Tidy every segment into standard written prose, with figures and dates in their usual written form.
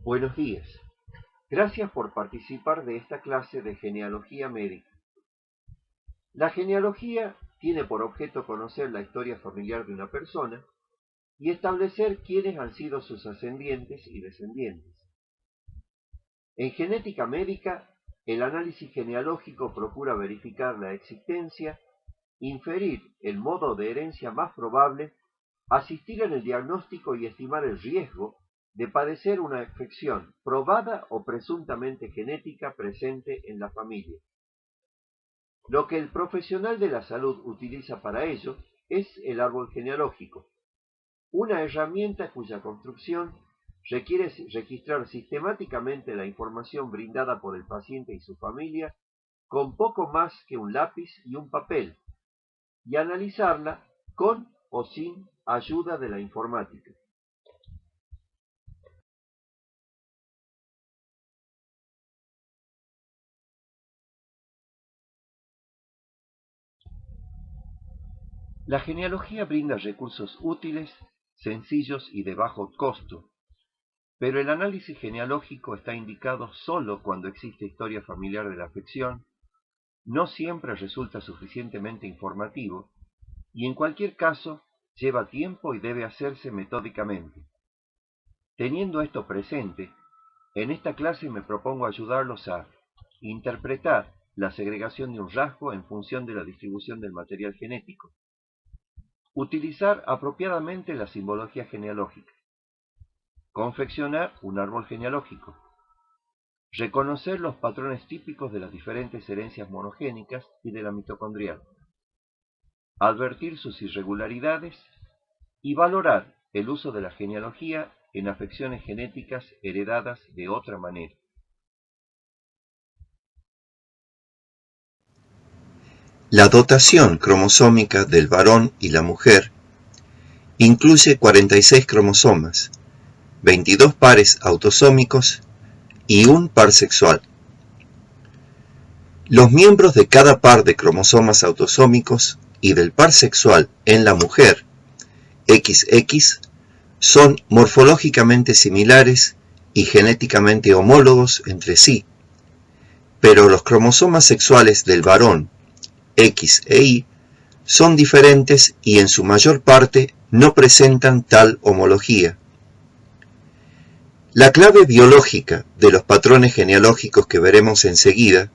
Buenos días. Gracias por participar de esta clase de genealogía médica. La genealogía tiene por objeto conocer la historia familiar de una persona y establecer quiénes han sido sus ascendientes y descendientes. En genética médica, el análisis genealógico procura verificar la existencia, inferir el modo de herencia más probable, asistir en el diagnóstico y estimar el riesgo de padecer una afección probada o presuntamente genética presente en la familia. Lo que el profesional de la salud utiliza para ello es el árbol genealógico, una herramienta cuya construcción requiere registrar sistemáticamente la información brindada por el paciente y su familia con poco más que un lápiz y un papel, y analizarla con o sin ayuda de la informática. La genealogía brinda recursos útiles, sencillos y de bajo costo, pero el análisis genealógico está indicado solo cuando existe historia familiar de la afección, no siempre resulta suficientemente informativo y en cualquier caso lleva tiempo y debe hacerse metódicamente. Teniendo esto presente, en esta clase me propongo ayudarlos a interpretar la segregación de un rasgo en función de la distribución del material genético, utilizar apropiadamente la simbología genealógica, confeccionar un árbol genealógico, reconocer los patrones típicos de las diferentes herencias monogénicas y de la mitocondrial, advertir sus irregularidades y valorar el uso de la genealogía en afecciones genéticas heredadas de otra manera. La dotación cromosómica del varón y la mujer incluye 46 cromosomas, 22 pares autosómicos y un par sexual. Los miembros de cada par de cromosomas autosómicos y del par sexual en la mujer, XX, son morfológicamente similares y genéticamente homólogos entre sí, pero los cromosomas sexuales del varón, X e Y, son diferentes y en su mayor parte no presentan tal homología. La clave biológica de los patrones genealógicos que veremos enseguida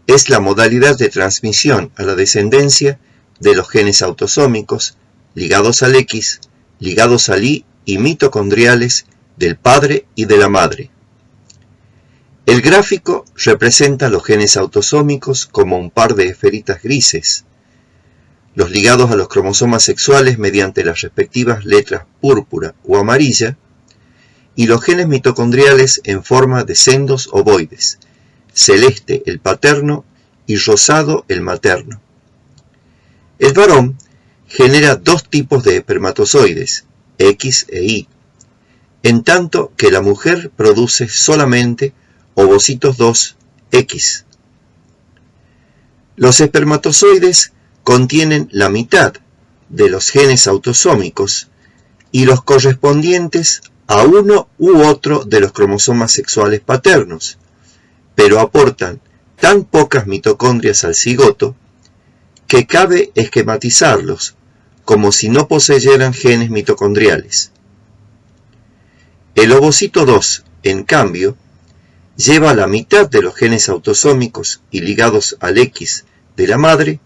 es la modalidad de transmisión a la descendencia de los genes autosómicos ligados al X, ligados al Y y mitocondriales del padre y de la madre. El gráfico representa los genes autosómicos como un par de esferitas grises, los ligados a los cromosomas sexuales mediante las respectivas letras púrpura o amarilla, y los genes mitocondriales en forma de sendos ovoides, celeste el paterno y rosado el materno. El varón genera dos tipos de espermatozoides, X e Y, en tanto que la mujer produce solamente ovocitos 2, X. Los espermatozoides contienen la mitad de los genes autosómicos y los correspondientes a uno u otro de los cromosomas sexuales paternos, pero aportan tan pocas mitocondrias al cigoto que cabe esquematizarlos como si no poseyeran genes mitocondriales. El ovocito 2, en cambio, lleva la mitad de los genes autosómicos y ligados al X de la madre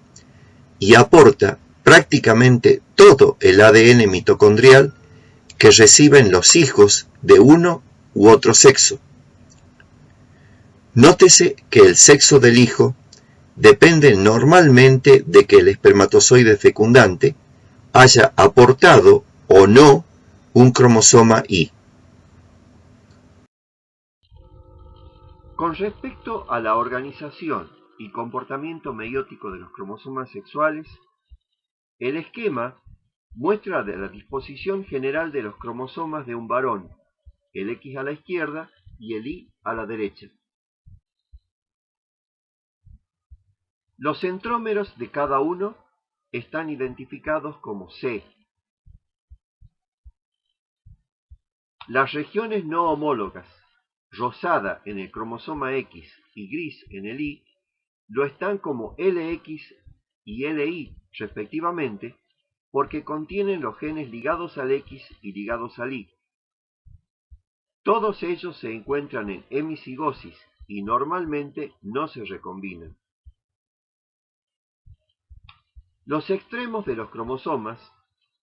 y aporta prácticamente todo el ADN mitocondrial que reciben los hijos de uno u otro sexo. Nótese que el sexo del hijo depende normalmente de que el espermatozoide fecundante haya aportado o no un cromosoma Y. Con respecto a la organización y comportamiento meiótico de los cromosomas sexuales, el esquema muestra la disposición general de los cromosomas de un varón, el X a la izquierda y el Y a la derecha. Los centrómeros de cada uno están identificados como C. Las regiones no homólogas rosada en el cromosoma X y gris en el Y, lo están como LX y LY respectivamente, porque contienen los genes ligados al X y ligados al Y. Todos ellos se encuentran en hemicigosis y normalmente no se recombinan. Los extremos de los cromosomas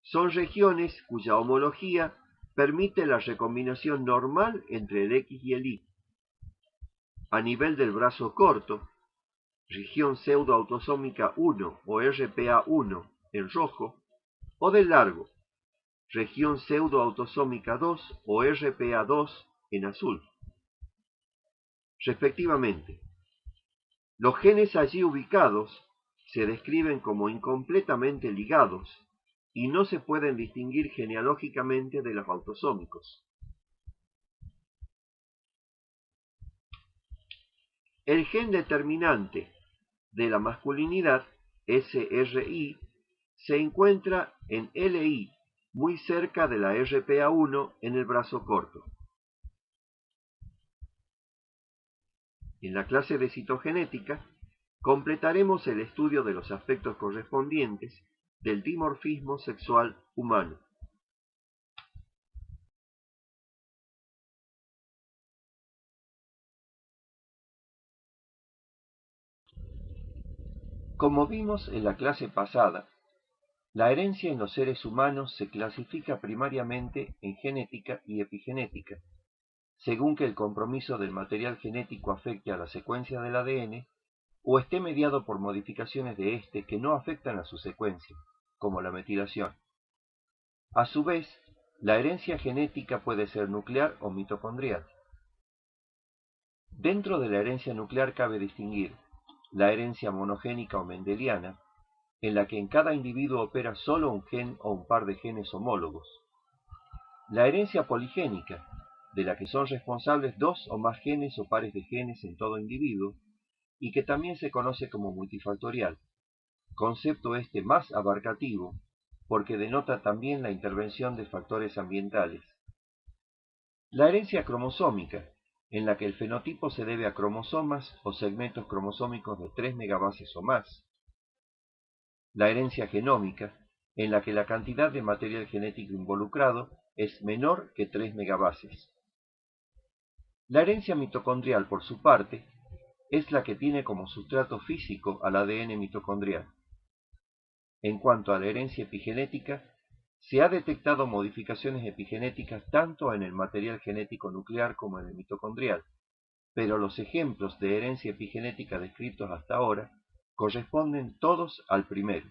son regiones cuya homología permite la recombinación normal entre el X y el Y. A nivel del brazo corto, región pseudoautosómica 1 o RPA1 en rojo, o del largo, región pseudoautosómica 2 o RPA2 en azul, respectivamente. Los genes allí ubicados se describen como incompletamente ligados y no se pueden distinguir genealógicamente de los autosómicos. El gen determinante de la masculinidad, SRI, se encuentra en LI, muy cerca de la RPA1 en el brazo corto. En la clase de citogenética, completaremos el estudio de los aspectos correspondientes del dimorfismo sexual humano. Como vimos en la clase pasada, la herencia en los seres humanos se clasifica primariamente en genética y epigenética, según que el compromiso del material genético afecte a la secuencia del ADN o esté mediado por modificaciones de éste que no afectan a su secuencia, como la metilación. A su vez, la herencia genética puede ser nuclear o mitocondrial. Dentro de la herencia nuclear cabe distinguir la herencia monogénica o mendeliana, en la que en cada individuo opera solo un gen o un par de genes homólogos. La herencia poligénica, de la que son responsables dos o más genes o pares de genes en todo individuo, y que también se conoce como multifactorial, concepto este más abarcativo porque denota también la intervención de factores ambientales. La herencia cromosómica, en la que el fenotipo se debe a cromosomas o segmentos cromosómicos de 3 megabases o más. La herencia genómica, en la que la cantidad de material genético involucrado es menor que 3 megabases. La herencia mitocondrial, por su parte, es la que tiene como sustrato físico al ADN mitocondrial. En cuanto a la herencia epigenética, se ha detectado modificaciones epigenéticas tanto en el material genético nuclear como en el mitocondrial, pero los ejemplos de herencia epigenética descritos hasta ahora corresponden todos al primero.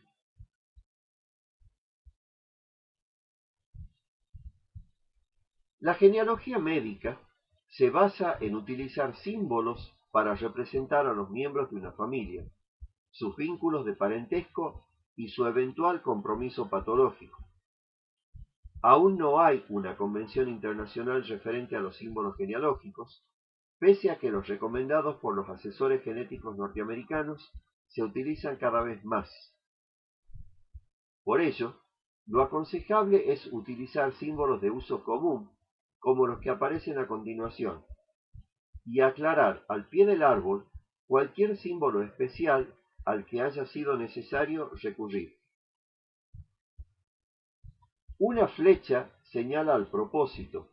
La genealogía médica se basa en utilizar símbolos para representar a los miembros de una familia, sus vínculos de parentesco y su eventual compromiso patológico. Aún no hay una convención internacional referente a los símbolos genealógicos, pese a que los recomendados por los asesores genéticos norteamericanos se utilizan cada vez más. Por ello, lo aconsejable es utilizar símbolos de uso común, como los que aparecen a continuación, y aclarar al pie del árbol cualquier símbolo especial al que haya sido necesario recurrir. Una flecha señala al propósito,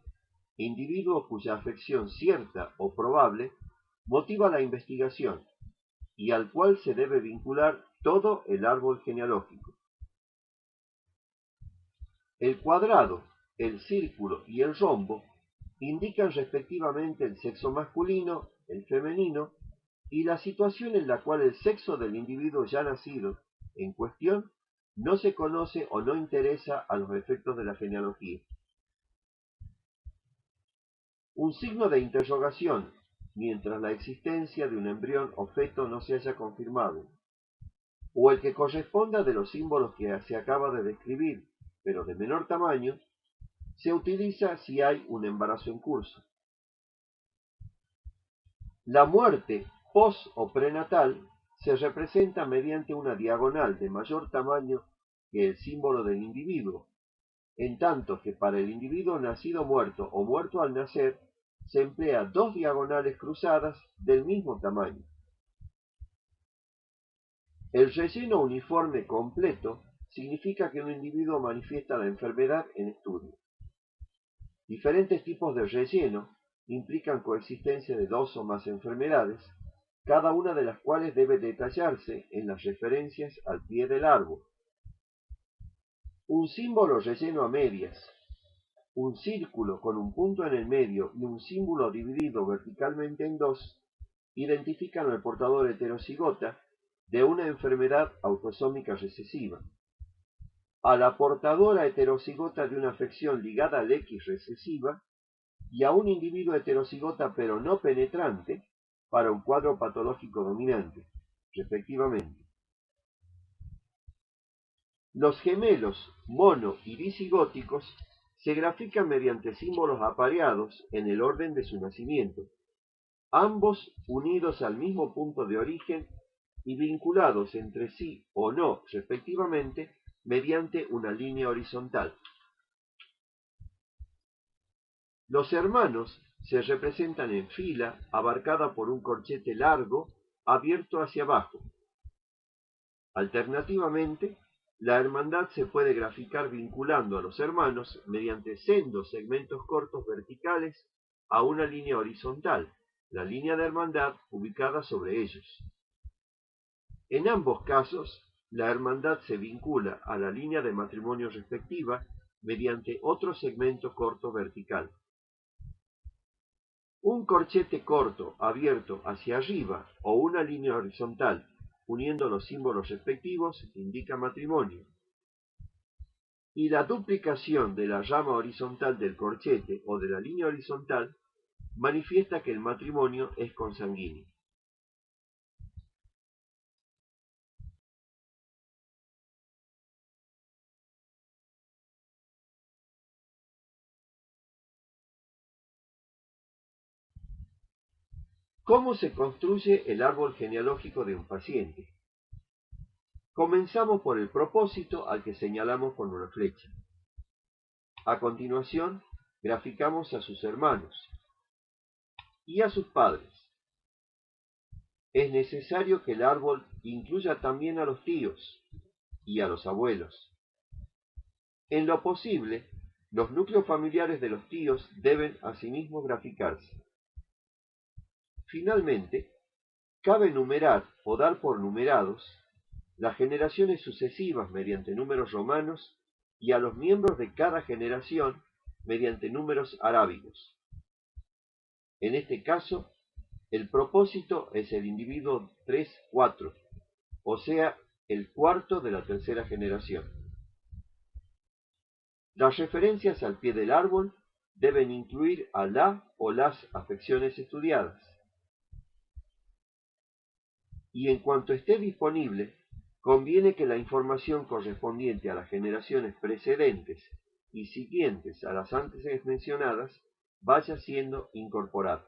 individuo cuya afección cierta o probable motiva la investigación y al cual se debe vincular todo el árbol genealógico. El cuadrado, el círculo y el rombo indican respectivamente el sexo masculino, el femenino y la situación en la cual el sexo del individuo ya nacido en cuestión no se conoce o no interesa a los efectos de la genealogía. Un signo de interrogación mientras la existencia de un embrión o feto no se haya confirmado, o el que corresponda de los símbolos que se acaba de describir, pero de menor tamaño, se utiliza si hay un embarazo en curso. La muerte post o prenatal se representa mediante una diagonal de mayor tamaño que el símbolo del individuo, en tanto que para el individuo nacido muerto o muerto al nacer se emplea dos diagonales cruzadas del mismo tamaño. El relleno uniforme completo significa que un individuo manifiesta la enfermedad en estudio. Diferentes tipos de relleno implican coexistencia de dos o más enfermedades, cada una de las cuales debe detallarse en las referencias al pie del árbol. Un símbolo relleno a medias, un círculo con un punto en el medio y un símbolo dividido verticalmente en dos identifican al portador heterocigota de una enfermedad autosómica recesiva, a la portadora heterocigota de una afección ligada al X recesiva y a un individuo heterocigota pero no penetrante para un cuadro patológico dominante, respectivamente. Los gemelos mono y bicigóticos se grafican mediante símbolos apareados en el orden de su nacimiento, ambos unidos al mismo punto de origen y vinculados entre sí o no, respectivamente, mediante una línea horizontal. Los hermanos se representan en fila abarcada por un corchete largo abierto hacia abajo. Alternativamente, la hermandad se puede graficar vinculando a los hermanos mediante sendos segmentos cortos verticales a una línea horizontal, la línea de hermandad ubicada sobre ellos. En ambos casos, la hermandad se vincula a la línea de matrimonio respectiva mediante otro segmento corto vertical. Un corchete corto abierto hacia arriba o una línea horizontal uniendo los símbolos respectivos indica matrimonio. Y la duplicación de la rama horizontal del corchete o de la línea horizontal manifiesta que el matrimonio es consanguíneo. ¿Cómo se construye el árbol genealógico de un paciente? Comenzamos por el propósito al que señalamos con una flecha. A continuación, graficamos a sus hermanos y a sus padres. Es necesario que el árbol incluya también a los tíos y a los abuelos. En lo posible, los núcleos familiares de los tíos deben asimismo graficarse. Finalmente, cabe numerar o dar por numerados las generaciones sucesivas mediante números romanos y a los miembros de cada generación mediante números arábigos. En este caso, el propósito es el individuo 3-4, o sea, el cuarto de la tercera generación. Las referencias al pie del árbol deben incluir a la o las afecciones estudiadas. Y en cuanto esté disponible, conviene que la información correspondiente a las generaciones precedentes y siguientes a las antes mencionadas vaya siendo incorporada.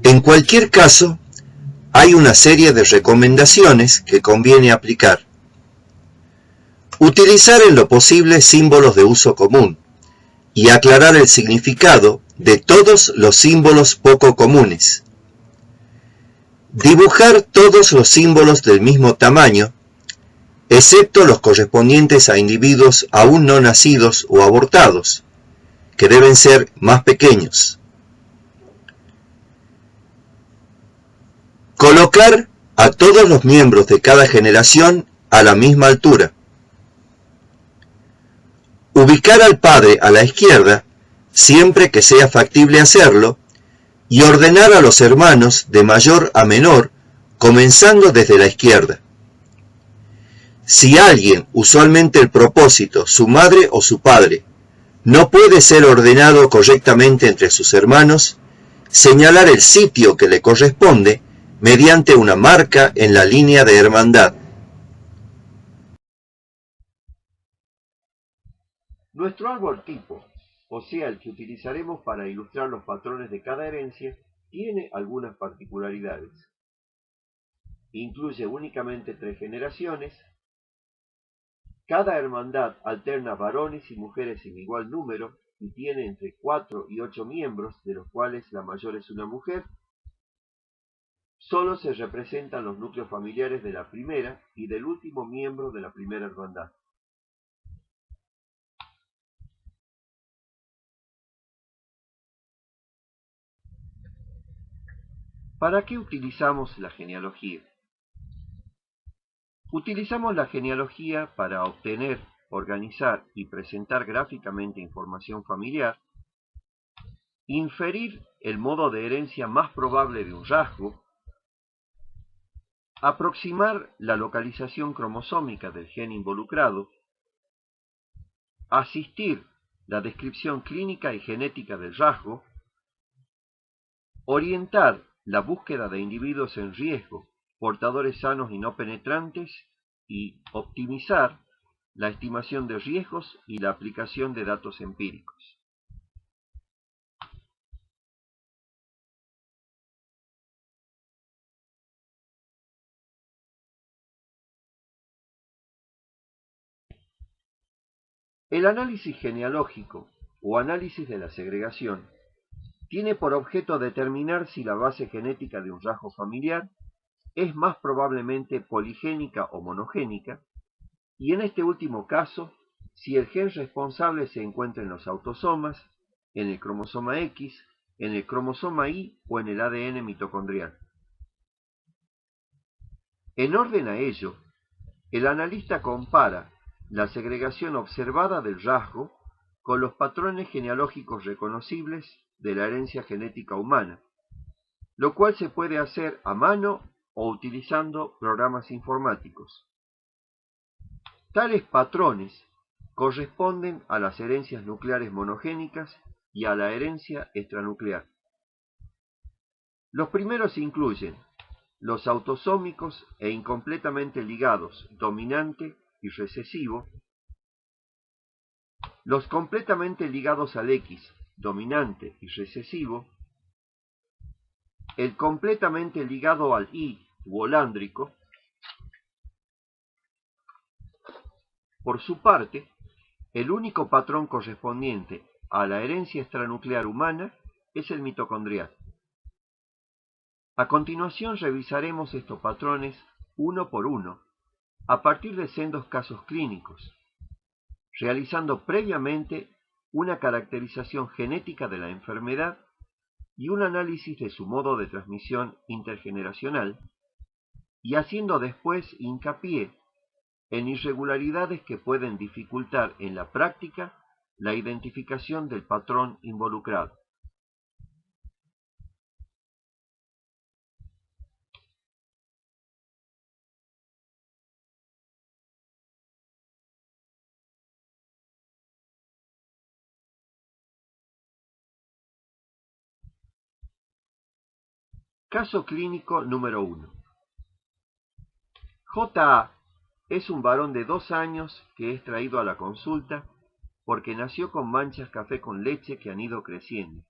En cualquier caso, hay una serie de recomendaciones que conviene aplicar. Utilizar en lo posible símbolos de uso común y aclarar el significado de todos los símbolos poco comunes. Dibujar todos los símbolos del mismo tamaño, excepto los correspondientes a individuos aún no nacidos o abortados, que deben ser más pequeños. Colocar a todos los miembros de cada generación a la misma altura. Ubicar al padre a la izquierda, siempre que sea factible hacerlo, y ordenar a los hermanos de mayor a menor, comenzando desde la izquierda. Si alguien, usualmente el propósito, su madre o su padre, no puede ser ordenado correctamente entre sus hermanos, señalar el sitio que le corresponde mediante una marca en la línea de hermandad. Nuestro árbol tipo o sea, el que utilizaremos para ilustrar los patrones de cada herencia, tiene algunas particularidades. Incluye únicamente 3 generaciones. Cada hermandad alterna varones y mujeres en igual número y tiene entre 4 y 8 miembros, de los cuales la mayor es una mujer. Solo se representan los núcleos familiares de la primera y del último miembro de la primera hermandad. ¿Para qué utilizamos la genealogía? Utilizamos la genealogía para obtener, organizar y presentar gráficamente información familiar, inferir el modo de herencia más probable de un rasgo, aproximar la localización cromosómica del gen involucrado, asistir la descripción clínica y genética del rasgo, orientar la búsqueda de individuos en riesgo, portadores sanos y no penetrantes, y optimizar la estimación de riesgos y la aplicación de datos empíricos. El análisis genealógico o análisis de la segregación tiene por objeto determinar si la base genética de un rasgo familiar es más probablemente poligénica o monogénica, y en este último caso, si el gen responsable se encuentra en los autosomas, en el cromosoma X, en el cromosoma Y o en el ADN mitocondrial. En orden a ello, el analista compara la segregación observada del rasgo con los patrones genealógicos reconocibles de la herencia genética humana, lo cual se puede hacer a mano o utilizando programas informáticos. Tales patrones corresponden a las herencias nucleares monogénicas y a la herencia extranuclear. Los primeros incluyen los autosómicos e incompletamente ligados dominante y recesivo, los completamente ligados al X dominante y recesivo, el completamente ligado al Y u holándrico. Por su parte, el único patrón correspondiente a la herencia extranuclear humana es el mitocondrial. A continuación revisaremos estos patrones uno por uno, a partir de sendos casos clínicos, realizando previamente una caracterización genética de la enfermedad y un análisis de su modo de transmisión intergeneracional, y haciendo después hincapié en irregularidades que pueden dificultar en la práctica la identificación del patrón involucrado. Caso clínico número 1. J.A. es un varón de 2 años que es traído a la consulta porque nació con manchas café con leche que han ido creciendo.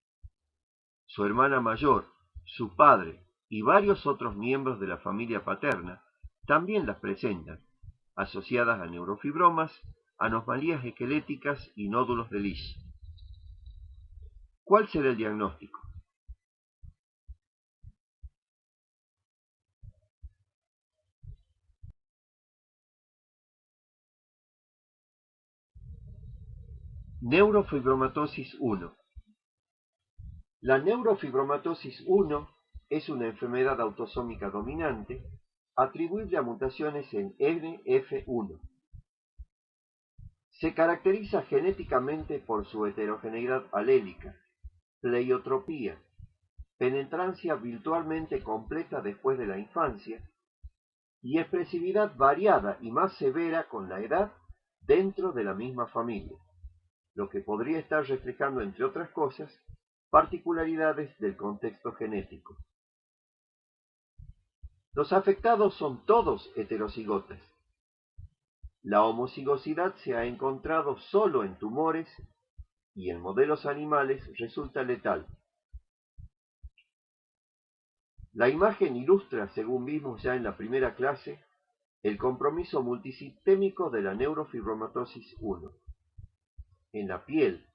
Su hermana mayor, su padre y varios otros miembros de la familia paterna también las presentan, asociadas a neurofibromas, anomalías esqueléticas y nódulos de Lisch. ¿Cuál será el diagnóstico? Neurofibromatosis 1. La neurofibromatosis 1 es una enfermedad autosómica dominante atribuible a mutaciones en NF1. Se caracteriza genéticamente por su heterogeneidad alélica, pleiotropía, penetrancia virtualmente completa después de la infancia y expresividad variada y más severa con la edad dentro de la misma familia, lo que podría estar reflejando, entre otras cosas, particularidades del contexto genético. Los afectados son todos heterocigotas. La homocigosidad se ha encontrado solo en tumores y en modelos animales resulta letal. La imagen ilustra, según vimos ya en la primera clase, el compromiso multisistémico de la neurofibromatosis 1. En la piel,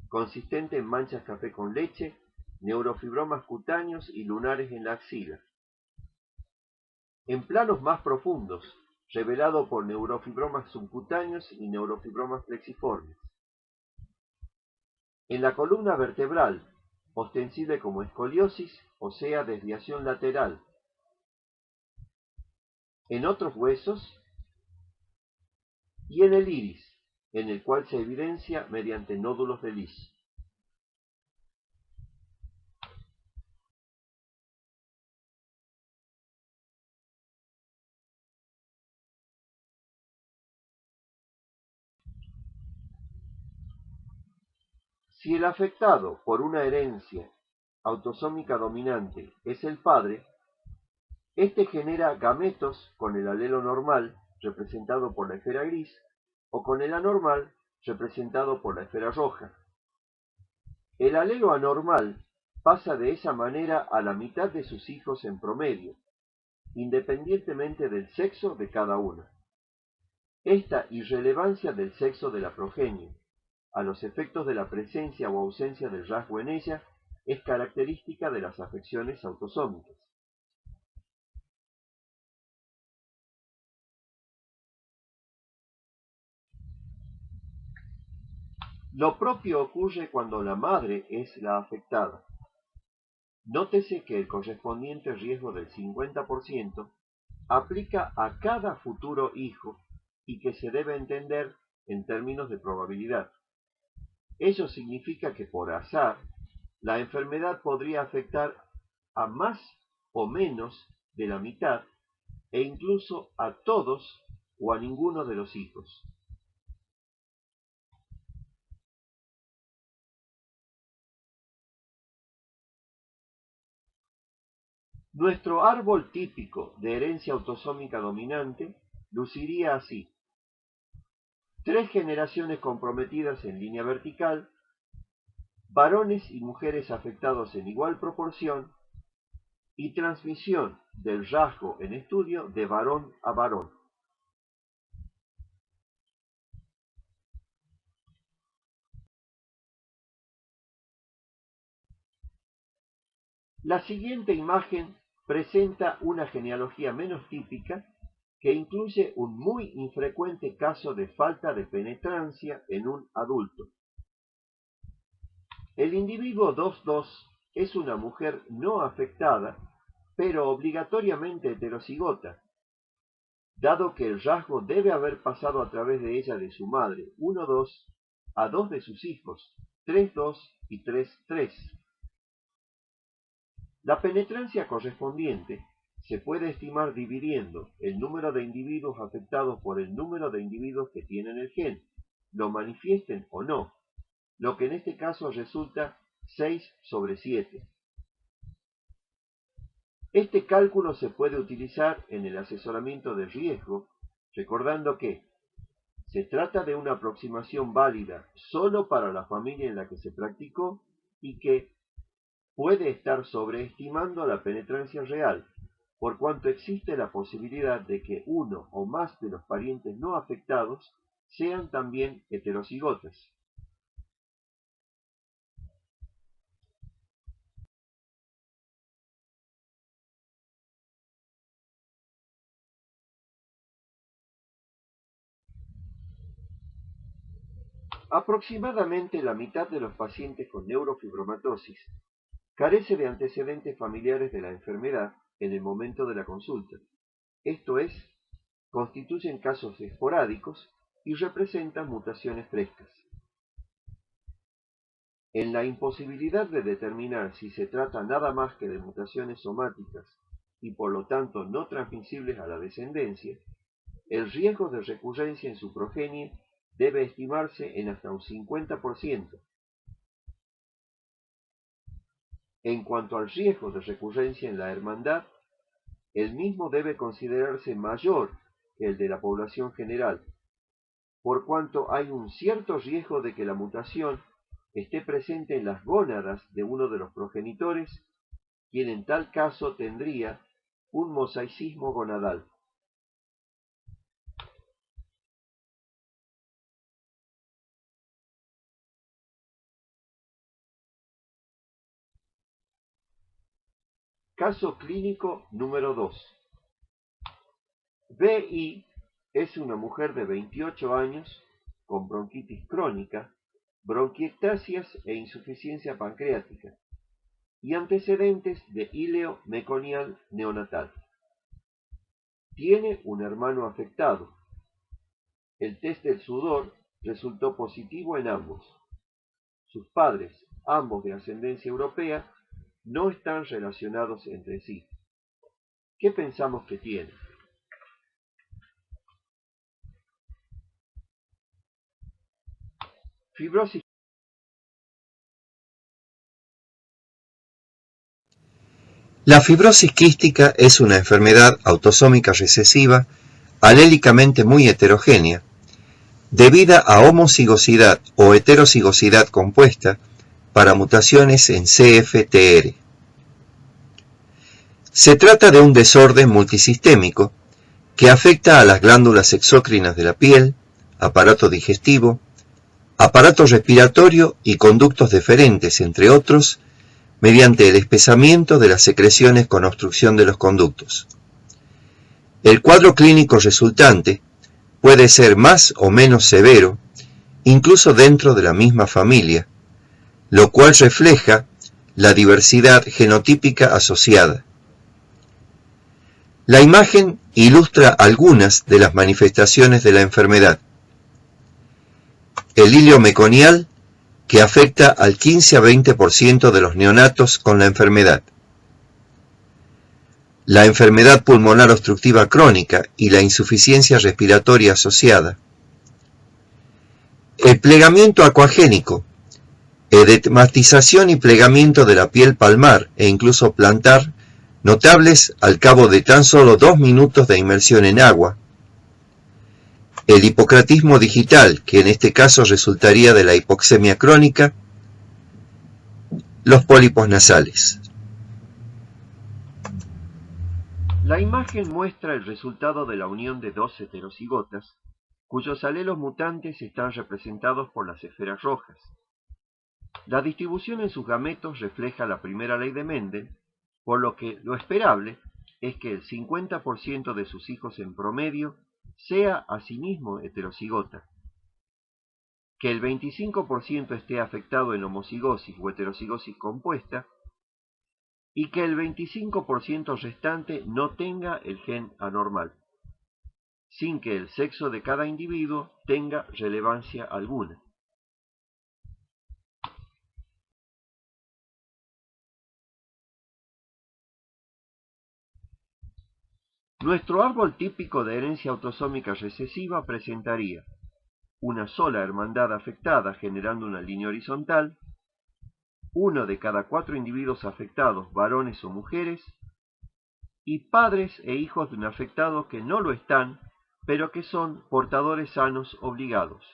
consistente en manchas café con leche, neurofibromas cutáneos y lunares en la axila. En planos más profundos, revelado por neurofibromas subcutáneos y neurofibromas plexiformes. En la columna vertebral, ostensible como escoliosis, o sea, desviación lateral. En otros huesos y en el iris, en el cual se evidencia mediante nódulos de Lis. Si el afectado por una herencia autosómica dominante es el padre, este genera gametos con el alelo normal, representado por la esfera gris, o con el anormal, representado por la esfera roja. El alelo anormal pasa de esa manera a la mitad de sus hijos en promedio, independientemente del sexo de cada uno. Esta irrelevancia del sexo de la progenie, a los efectos de la presencia o ausencia del rasgo en ella, es característica de las afecciones autosómicas. Lo propio ocurre cuando la madre es la afectada. Nótese que el correspondiente riesgo del 50% aplica a cada futuro hijo y que se debe entender en términos de probabilidad. Ello significa que por azar, la enfermedad podría afectar a más o menos de la mitad e incluso a todos o a ninguno de los hijos. Nuestro árbol típico de herencia autosómica dominante luciría así: 3 generaciones comprometidas en línea vertical, varones y mujeres afectados en igual proporción, y transmisión del rasgo en estudio de varón a varón. La siguiente imagen presenta una genealogía menos típica que incluye un muy infrecuente caso de falta de penetrancia en un adulto. El individuo 2,2 es una mujer no afectada, pero obligatoriamente heterocigota, dado que el rasgo debe haber pasado a través de ella de su madre 1,2 a 2 de sus hijos 3,2 y 3,3. La penetrancia correspondiente se puede estimar dividiendo el número de individuos afectados por el número de individuos que tienen el gen, lo manifiesten o no, lo que en este caso resulta 6/7. Este cálculo se puede utilizar en el asesoramiento de riesgo, recordando que se trata de una aproximación válida solo para la familia en la que se practicó y que puede estar sobreestimando la penetrancia real, por cuanto existe la posibilidad de que uno o más de los parientes no afectados sean también heterocigotas. Aproximadamente la mitad de los pacientes con neurofibromatosis carece de antecedentes familiares de la enfermedad en el momento de la consulta. Esto es, constituyen casos esporádicos y representan mutaciones frescas. En la imposibilidad de determinar si se trata nada más que de mutaciones somáticas y por lo tanto no transmisibles a la descendencia, el riesgo de recurrencia en su progenie debe estimarse en hasta un 50%. En cuanto al riesgo de recurrencia en la hermandad, el mismo debe considerarse mayor que el de la población general, por cuanto hay un cierto riesgo de que la mutación esté presente en las gónadas de uno de los progenitores, quien en tal caso tendría un mosaicismo gonadal. Caso clínico número 2. BI es una mujer de 28 años con bronquitis crónica, bronquiectasias e insuficiencia pancreática y antecedentes de íleo meconial neonatal. Tiene un hermano afectado. El test del sudor resultó positivo en ambos. Sus padres, ambos de ascendencia europea, no están relacionados entre sí. ¿Qué pensamos que tiene? Fibrosis. La fibrosis quística es una enfermedad autosómica recesiva alélicamente muy heterogénea, debida a homocigosidad o heterocigosidad compuesta para mutaciones en CFTR. Se trata de un desorden multisistémico que afecta a las glándulas exócrinas de la piel, aparato digestivo, aparato respiratorio y conductos deferentes, entre otros, mediante el espesamiento de las secreciones con obstrucción de los conductos. El cuadro clínico resultante puede ser más o menos severo, incluso dentro de la misma familia, lo cual refleja la diversidad genotípica asociada. La imagen ilustra algunas de las manifestaciones de la enfermedad. El íleo meconial, que afecta al 15 a 20% de los neonatos con la enfermedad. La enfermedad pulmonar obstructiva crónica y la insuficiencia respiratoria asociada. El plegamiento acuagénico, edematización y plegamiento de la piel palmar e incluso plantar, notables al cabo de tan solo 2 minutos de inmersión en agua. El hipocratismo digital, que en este caso resultaría de la hipoxemia crónica. Los pólipos nasales. La imagen muestra el resultado de la unión de dos heterocigotas, cuyos alelos mutantes están representados por las esferas rojas. La distribución en sus gametos refleja la primera ley de Mendel, por lo que lo esperable es que el 50% de sus hijos en promedio sea asimismo heterocigota. Que el 25% esté afectado en homocigosis o heterocigosis compuesta, y que el 25% restante no tenga el gen anormal, sin que el sexo de cada individuo tenga relevancia alguna. Nuestro árbol típico de herencia autosómica recesiva presentaría una sola hermandad afectada generando una línea horizontal, uno de cada 4 individuos afectados, varones o mujeres, y padres e hijos de un afectado que no lo están, pero que son portadores sanos obligados.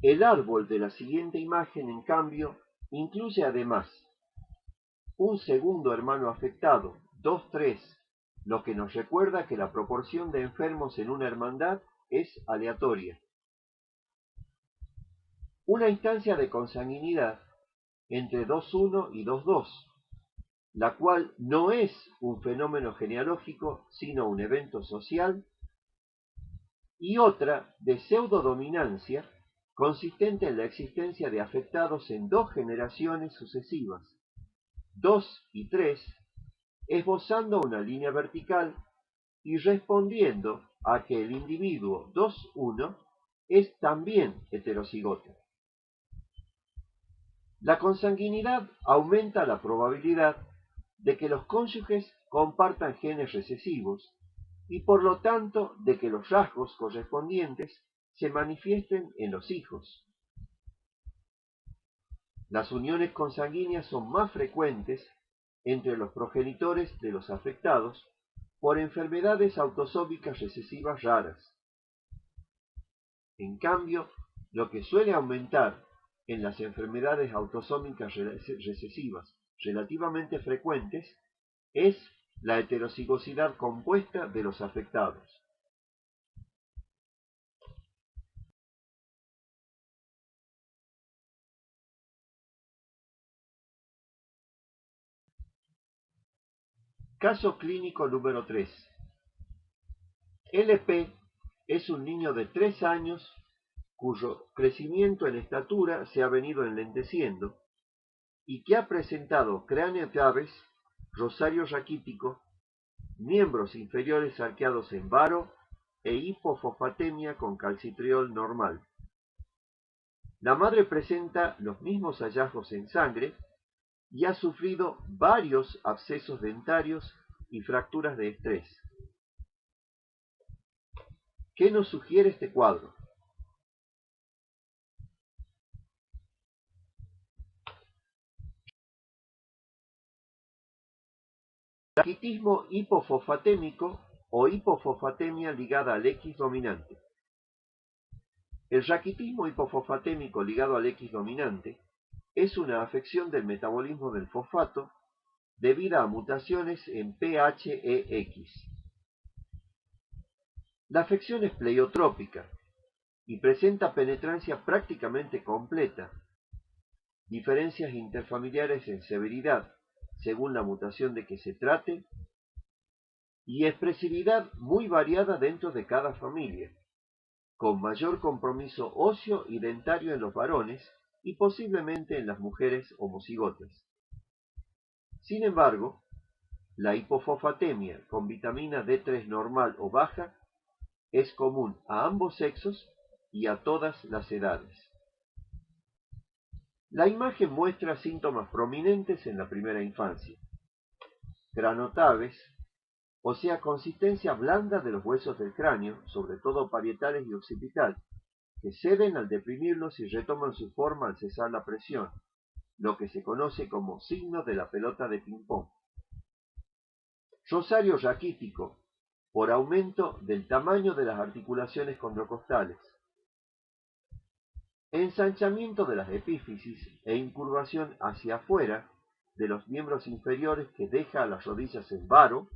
El árbol de la siguiente imagen, en cambio, incluye además un segundo hermano afectado, 2-3, lo que nos recuerda que la proporción de enfermos en una hermandad es aleatoria. Una instancia de consanguinidad entre 2-1 y 2-2, la cual no es un fenómeno genealógico, sino un evento social, y otra de pseudodominancia, consistente en la existencia de afectados en 2 generaciones sucesivas, 2 y 3, esbozando una línea vertical y respondiendo a que el individuo 2-1 es también heterocigoto. La consanguinidad aumenta la probabilidad de que los cónyuges compartan genes recesivos y por lo tanto de que los rasgos correspondientes se manifiesten en los hijos. Las uniones consanguíneas son más frecuentes entre los progenitores de los afectados, por enfermedades autosómicas recesivas raras. En cambio, lo que suele aumentar en las enfermedades autosómicas recesivas relativamente frecuentes es la heterocigosidad compuesta de los afectados. Caso clínico número 3. LP es un niño de 3 años cuyo crecimiento en estatura se ha venido enlenteciendo y que ha presentado craneotabes, rosario raquítico, miembros inferiores arqueados en varo e hipofosfatemia con calcitriol normal. La madre presenta los mismos hallazgos en sangre y ha sufrido varios abscesos dentarios y fracturas de estrés. ¿Qué nos sugiere este cuadro? Raquitismo hipofosfatémico o hipofosfatemia ligada al X dominante. El raquitismo hipofosfatémico ligado al X dominante es una afección del metabolismo del fosfato debida a mutaciones en PHEX. La afección es pleiotrópica y presenta penetrancia prácticamente completa, diferencias interfamiliares en severidad según la mutación de que se trate, y expresividad muy variada dentro de cada familia, con mayor compromiso óseo y dentario en los varones y posiblemente en las mujeres homocigotas. Sin embargo, la hipofosfatemia con vitamina D3 normal o baja es común a ambos sexos y a todas las edades. La imagen muestra síntomas prominentes en la primera infancia. Cranotabes, o sea, consistencia blanda de los huesos del cráneo, sobre todo parietales y occipital, que ceden al deprimirlos y retoman su forma al cesar la presión, lo que se conoce como signo de la pelota de ping-pong. Rosario raquítico, por aumento del tamaño de las articulaciones condrocostales. Ensanchamiento de las epífisis e incurvación hacia afuera de los miembros inferiores que deja a las rodillas en varo,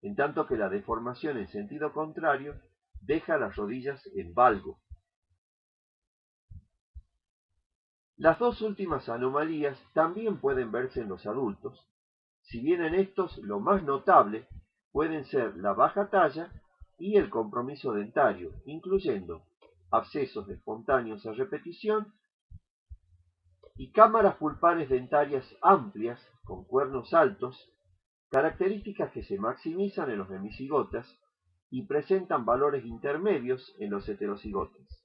en tanto que la deformación en sentido contrario deja las rodillas en valgo. Las dos últimas anomalías también pueden verse en los adultos, si bien en estos lo más notable pueden ser la baja talla y el compromiso dentario, incluyendo abscesos espontáneos a repetición y cámaras pulpares dentarias amplias con cuernos altos, características que se maximizan en los hemicigotas y presentan valores intermedios en los heterocigotas.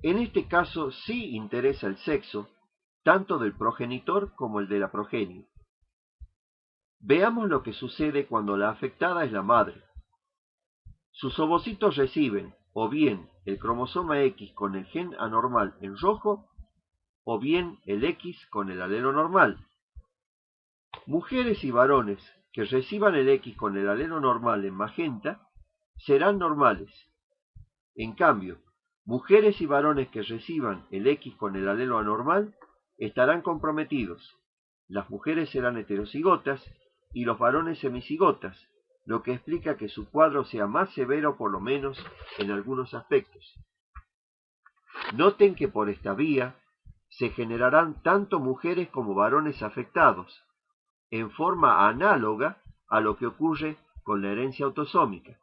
En este caso sí interesa el sexo, tanto del progenitor como el de la progenie. Veamos lo que sucede cuando la afectada es la madre. Sus ovocitos reciben o bien el cromosoma X con el gen anormal en rojo, o bien el X con el alelo normal. Mujeres y varones que reciban el X con el alelo normal en magenta serán normales. En cambio, mujeres y varones que reciban el X con el alelo anormal estarán comprometidos. Las mujeres serán heterocigotas y los varones semicigotas, lo que explica que su cuadro sea más severo por lo menos en algunos aspectos. Noten que por esta vía se generarán tanto mujeres como varones afectados, en forma análoga a lo que ocurre con la herencia autosómica.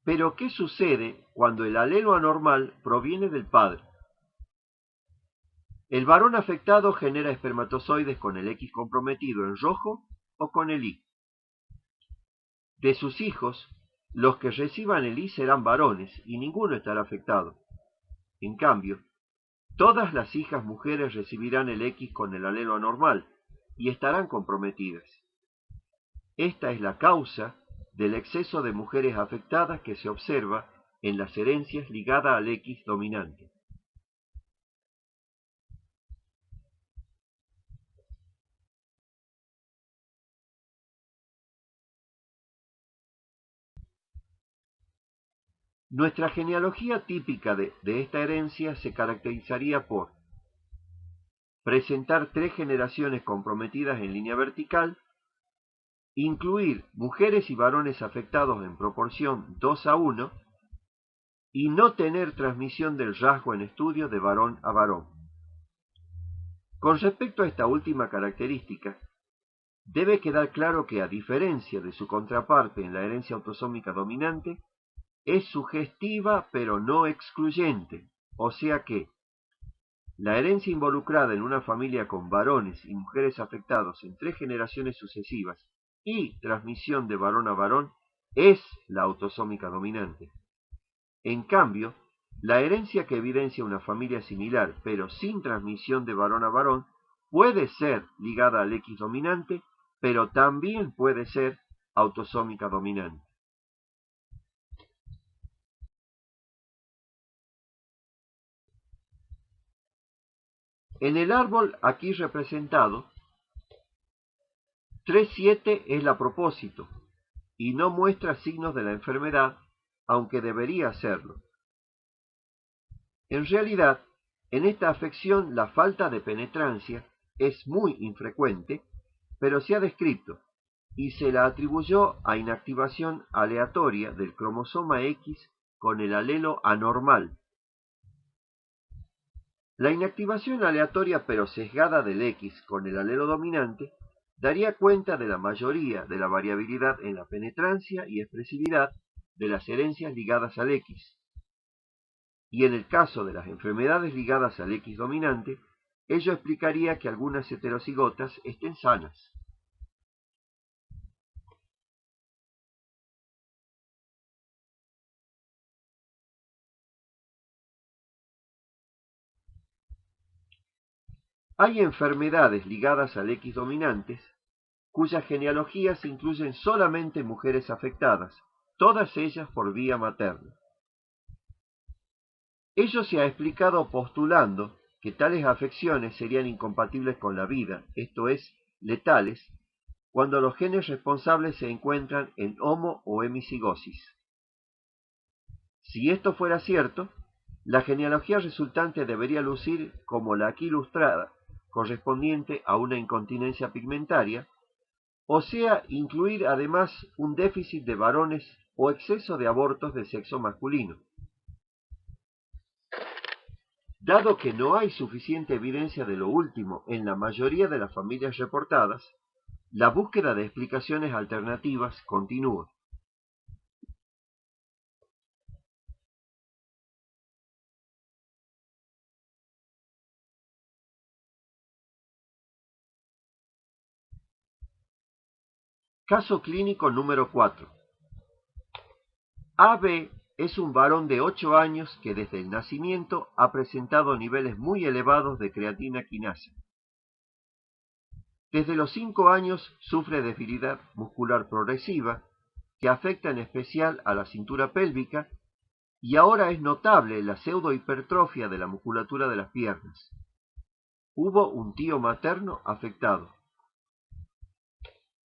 Pero, ¿qué sucede cuando el alelo anormal proviene del padre? El varón afectado genera espermatozoides con el X comprometido en rojo o con el Y. De sus hijos, los que reciban el Y serán varones y ninguno estará afectado. En cambio, Todas las hijas mujeres recibirán el X con el alelo anormal y estarán comprometidas. Esta es la causa del exceso de mujeres afectadas que se observa en las herencias ligadas al X dominante. Nuestra genealogía típica de esta herencia se caracterizaría por presentar 3 generaciones comprometidas en línea vertical, incluir mujeres y varones afectados en proporción 2:1 y no tener transmisión del rasgo en estudio de varón a varón. Con respecto a esta última característica, debe quedar claro que, a diferencia de su contraparte en la herencia autosómica dominante, es sugestiva pero no excluyente, o sea que la herencia involucrada en una familia con varones y mujeres afectados en 3 generaciones sucesivas y transmisión de varón a varón es la autosómica dominante. En cambio, la herencia que evidencia una familia similar pero sin transmisión de varón a varón puede ser ligada al X dominante, pero también puede ser autosómica dominante. En el árbol aquí representado, 3,7 es la propósito y no muestra signos de la enfermedad, aunque debería hacerlo. En realidad, en esta afección la falta de penetrancia es muy infrecuente, pero se ha descrito y se la atribuyó a inactivación aleatoria del cromosoma X con el alelo anormal. La inactivación aleatoria pero sesgada del X con el alelo dominante daría cuenta de la mayoría de la variabilidad en la penetrancia y expresividad de las herencias ligadas al X. Y en el caso de las enfermedades ligadas al X dominante, ello explicaría que algunas heterocigotas estén sanas. Hay enfermedades ligadas al X dominantes cuyas genealogías incluyen solamente mujeres afectadas, todas ellas por vía materna. Ello se ha explicado postulando que tales afecciones serían incompatibles con la vida, esto es, letales, cuando los genes responsables se encuentran en homo o hemicigosis. Si esto fuera cierto, la genealogía resultante debería lucir como la aquí ilustrada, correspondiente a una incontinencia pigmentaria, o sea, incluir además un déficit de varones o exceso de abortos de sexo masculino. Dado que no hay suficiente evidencia de lo último en la mayoría de las familias reportadas, la búsqueda de explicaciones alternativas continúa. Caso clínico número 4. AB es un varón de 8 años que desde el nacimiento ha presentado niveles muy elevados de creatina quinasa. Desde los 5 años sufre debilidad muscular progresiva que afecta en especial a la cintura pélvica y ahora es notable la pseudohipertrofia de la musculatura de las piernas. Hubo un tío materno afectado.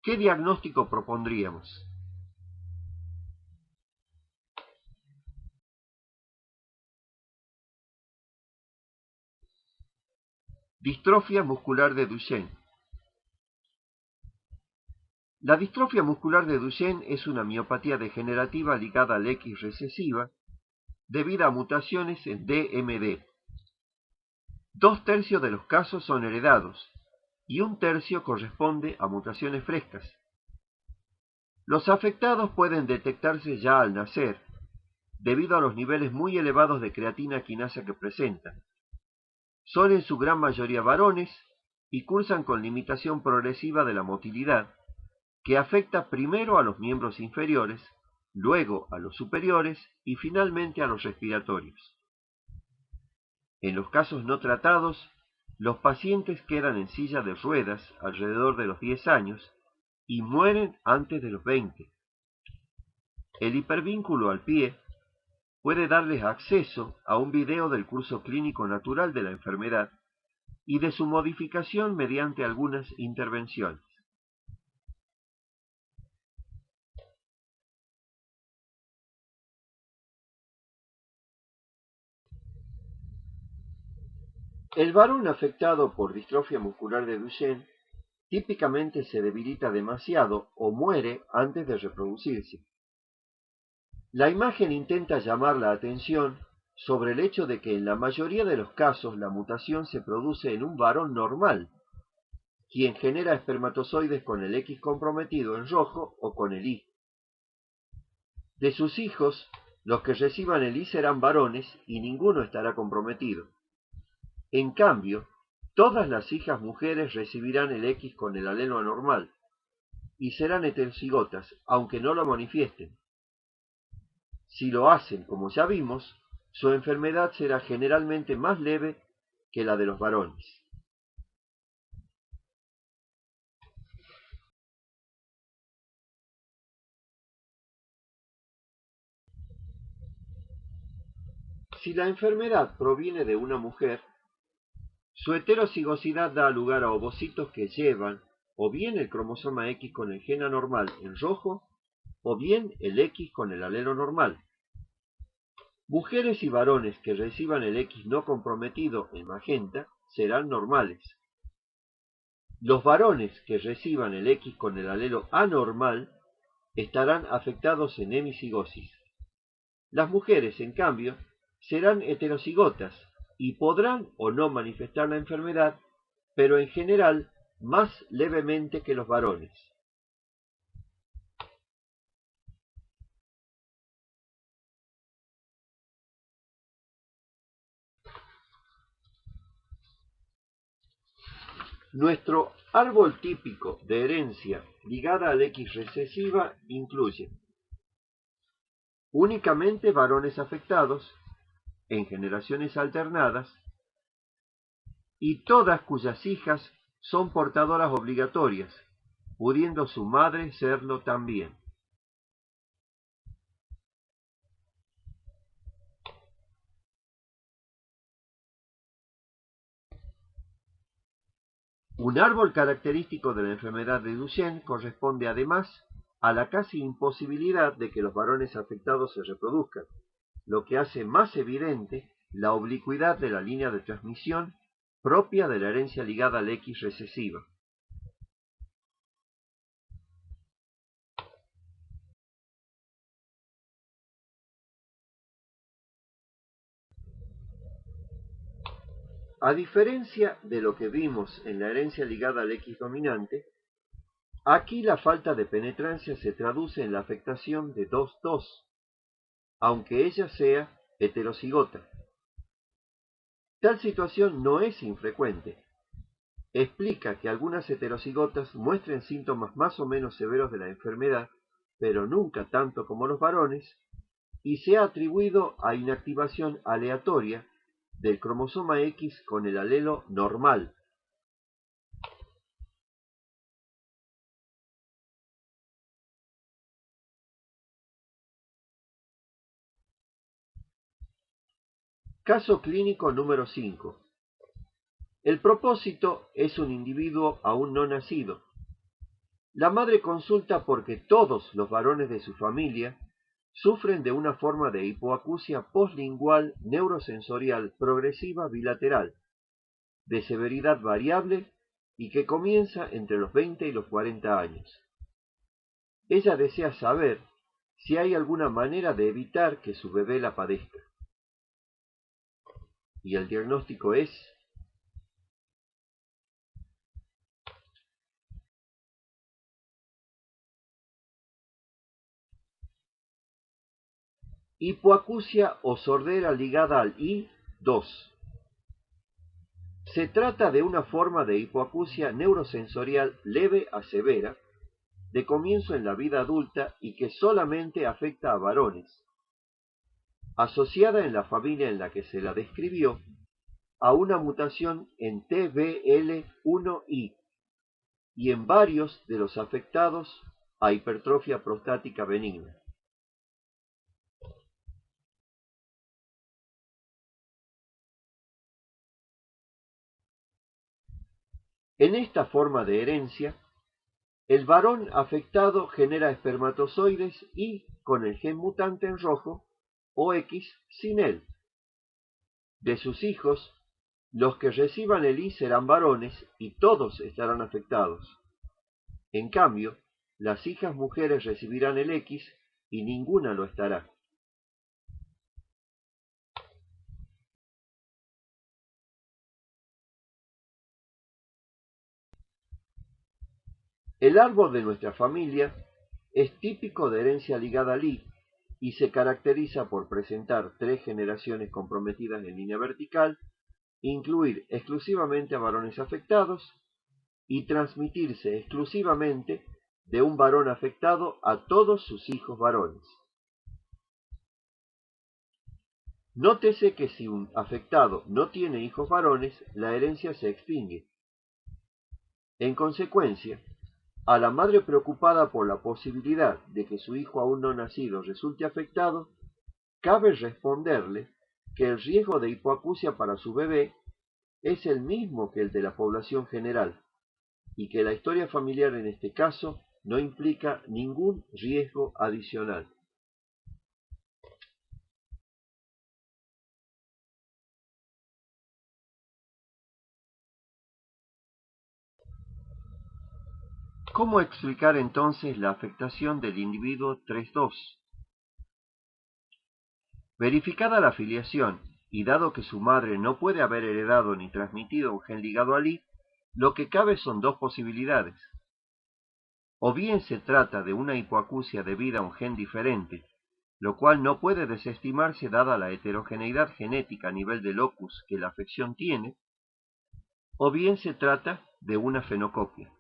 ¿Qué diagnóstico propondríamos? Distrofia muscular de Duchenne. La distrofia muscular de Duchenne es una miopatía degenerativa ligada al X recesiva debido a mutaciones en DMD. 2/3 de los casos son heredados y 1/3 corresponde a mutaciones frescas. Los afectados pueden detectarse ya al nacer, debido a los niveles muy elevados de creatina quinasa que presentan. Son en su gran mayoría varones y cursan con limitación progresiva de la motilidad, que afecta primero a los miembros inferiores, luego a los superiores y finalmente a los respiratorios. En los casos no tratados, los pacientes quedan en silla de ruedas alrededor de los 10 años y mueren antes de los 20. El hipervínculo al pie puede darles acceso a un video del curso clínico natural de la enfermedad y de su modificación mediante algunas intervenciones. El varón afectado por distrofia muscular de Duchenne típicamente se debilita demasiado o muere antes de reproducirse. La imagen intenta llamar la atención sobre el hecho de que en la mayoría de los casos la mutación se produce en un varón normal, quien genera espermatozoides con el X comprometido en rojo o con el Y. De sus hijos, los que reciban el Y serán varones y ninguno estará comprometido. En cambio, todas las hijas mujeres recibirán el X con el alelo anormal y serán heterocigotas, aunque no lo manifiesten. Si lo hacen, como ya vimos, su enfermedad será generalmente más leve que la de los varones. Si la enfermedad proviene de una mujer, su heterocigosidad da lugar a ovocitos que llevan o bien el cromosoma X con el gen anormal en rojo, o bien el X con el alelo normal. Mujeres y varones que reciban el X no comprometido en magenta serán normales. Los varones que reciban el X con el alelo anormal estarán afectados en hemicigosis. Las mujeres, en cambio, serán heterocigotas y podrán o no manifestar la enfermedad, pero en general más levemente que los varones. Nuestro árbol típico de herencia ligada al X recesiva incluye únicamente varones afectados, en generaciones alternadas, y todas cuyas hijas son portadoras obligatorias, pudiendo su madre serlo también. Un árbol característico de la enfermedad de Duchenne corresponde además a la casi imposibilidad de que los varones afectados se reproduzcan, lo que hace más evidente la oblicuidad de la línea de transmisión propia de la herencia ligada al X recesiva. A diferencia de lo que vimos en la herencia ligada al X dominante, aquí la falta de penetrancia se traduce en la afectación de 2-2, aunque ella sea heterocigota. Tal situación no es infrecuente. Explica que algunas heterocigotas muestren síntomas más o menos severos de la enfermedad, pero nunca tanto como los varones, y se ha atribuido a inactivación aleatoria del cromosoma X con el alelo normal. Caso clínico número 5. El propósito es un individuo aún no nacido. La madre consulta porque todos los varones de su familia sufren de una forma de hipoacusia postlingual neurosensorial progresiva bilateral, de severidad variable y que comienza entre los 20 y los 40 años. Ella desea saber si hay alguna manera de evitar que su bebé la padezca. Y el diagnóstico es hipoacusia o sordera ligada al I2. Se trata de una forma de hipoacusia neurosensorial leve a severa, de comienzo en la vida adulta y que solamente afecta a varones, asociada en la familia en la que se la describió a una mutación en TBL1I y en varios de los afectados a hipertrofia prostática benigna. En esta forma de herencia, el varón afectado genera espermatozoides Y con el gen mutante en rojo o X sin él. De sus hijos, los que reciban el Y serán varones y todos estarán afectados. En cambio, las hijas mujeres recibirán el X y ninguna lo estará. El árbol de nuestra familia es típico de herencia ligada al Y y se caracteriza por presentar 3 generaciones comprometidas en línea vertical, incluir exclusivamente a varones afectados y transmitirse exclusivamente de un varón afectado a todos sus hijos varones. Nótese que si un afectado no tiene hijos varones, la herencia se extingue. En consecuencia, a la madre preocupada por la posibilidad de que su hijo aún no nacido resulte afectado, cabe responderle que el riesgo de hipoacusia para su bebé es el mismo que el de la población general y que la historia familiar en este caso no implica ningún riesgo adicional. ¿Cómo explicar entonces la afectación del individuo 3.2? Verificada la filiación, y dado que su madre no puede haber heredado ni transmitido un gen ligado al Y, lo que cabe son 2 posibilidades. O bien se trata de una hipoacusia debida a un gen diferente, lo cual no puede desestimarse dada la heterogeneidad genética a nivel de locus que la afección tiene, o bien se trata de una fenocopia.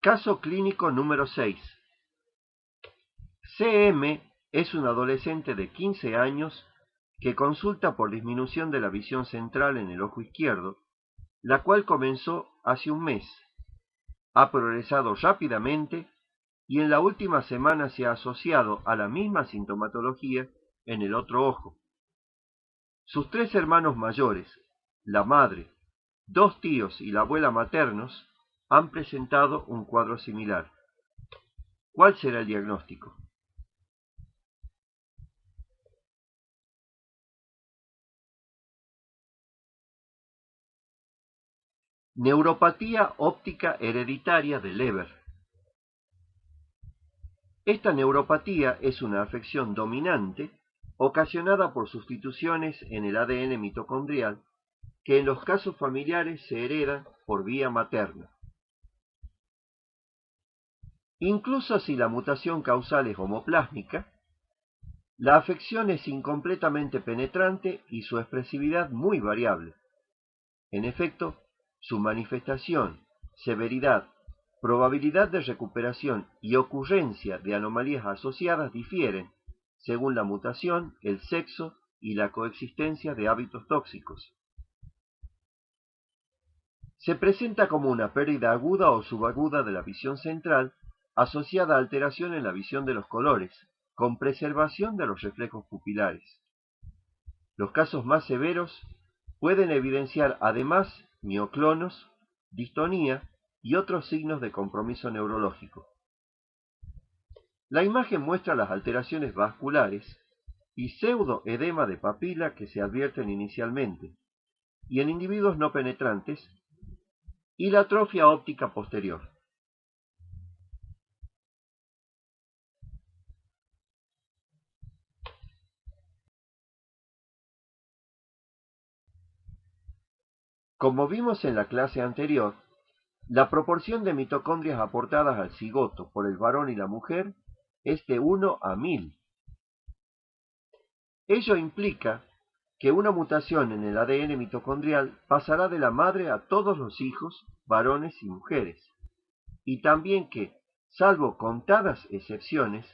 Caso clínico número 6. CM es un adolescente de 15 años que consulta por disminución de la visión central en el ojo izquierdo, la cual comenzó hace un mes. Ha progresado rápidamente y en la última semana se ha asociado a la misma sintomatología en el otro ojo. Sus 3 hermanos mayores, la madre, 2 tíos y la abuela maternos, han presentado un cuadro similar. ¿Cuál será el diagnóstico? Neuropatía óptica hereditaria de Leber. Esta neuropatía es una afección dominante ocasionada por sustituciones en el ADN mitocondrial que en los casos familiares se heredan por vía materna. Incluso si la mutación causal es homoplásmica, la afección es incompletamente penetrante y su expresividad muy variable. En efecto, su manifestación, severidad, probabilidad de recuperación y ocurrencia de anomalías asociadas difieren según la mutación, el sexo y la coexistencia de hábitos tóxicos. Se presenta como una pérdida aguda o subaguda de la visión central asociada a alteración en la visión de los colores, con preservación de los reflejos pupilares. Los casos más severos pueden evidenciar además mioclonos, distonía y otros signos de compromiso neurológico. La imagen muestra las alteraciones vasculares y pseudoedema de papila que se advierten inicialmente, y en individuos no penetrantes, y la atrofia óptica posterior. Como vimos en la clase anterior, la proporción de mitocondrias aportadas al cigoto por el varón y la mujer es de 1 a 1000. Ello implica que una mutación en el ADN mitocondrial pasará de la madre a todos los hijos, varones y mujeres, y también que, salvo contadas excepciones,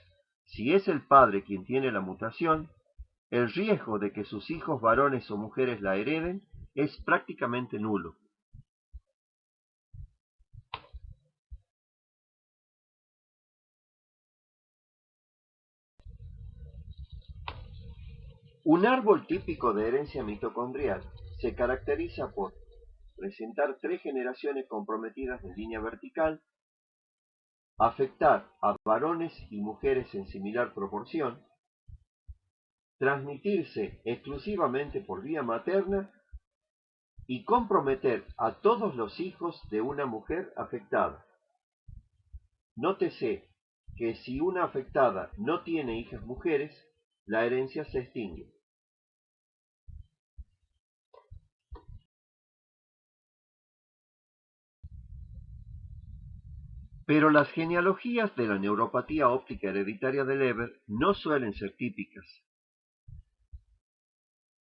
si es el padre quien tiene la mutación, el riesgo de que sus hijos varones o mujeres la hereden es prácticamente nulo. Un árbol típico de herencia mitocondrial se caracteriza por presentar 3 generaciones comprometidas en línea vertical, afectar a varones y mujeres en similar proporción, transmitirse exclusivamente por vía materna y comprometer a todos los hijos de una mujer afectada. Nótese que si una afectada no tiene hijas mujeres, la herencia se extingue. Pero las genealogías de la neuropatía óptica hereditaria de Leber no suelen ser típicas.